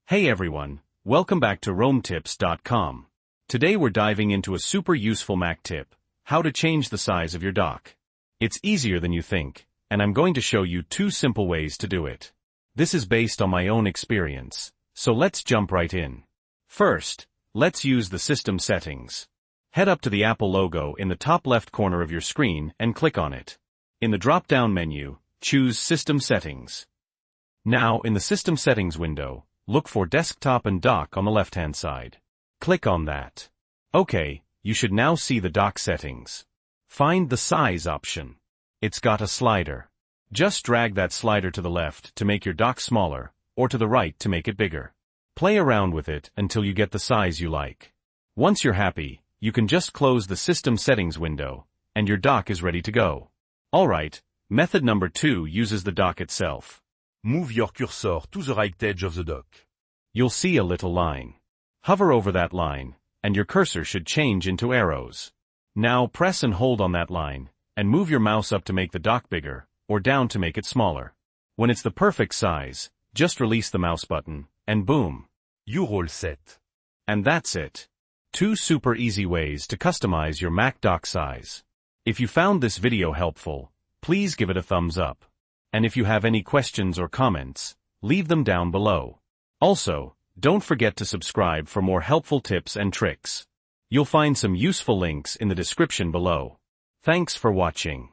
Hey everyone, welcome back to RoamTips.com. Today we're diving into a super useful Mac tip, how to change the size of your dock. It's easier than you think, and I'm going to show you 2 simple ways to do it. This is based on my own experience, so let's jump right in. First, let's use the system settings. Head up to the Apple logo in the top left corner of your screen and click on it. In the drop-down menu, choose System Settings. Now, in the System Settings window, look for Desktop and Dock on the left-hand side. Click on that. Okay, you should now see the dock settings. Find the Size option. It's got a slider. Just drag that slider to the left to make your dock smaller, or to the right to make it bigger. Play around with it until you get the size you like. Once you're happy, you can just close the System Settings window, and your dock is ready to go. Alright, method number 2 uses the dock itself. Move your cursor to the right edge of the dock. You'll see a little line. Hover over that line, and your cursor should change into arrows. Now press and hold on that line, and move your mouse up to make the dock bigger, or down to make it smaller. When it's the perfect size, just release the mouse button, and boom. You're all set. And that's it. 2 super easy ways to customize your Mac dock size. If you found this video helpful, please give it a thumbs up. And if you have any questions or comments, leave them down below. Also, don't forget to subscribe for more helpful tips and tricks. You'll find some useful links in the description below. Thanks for watching.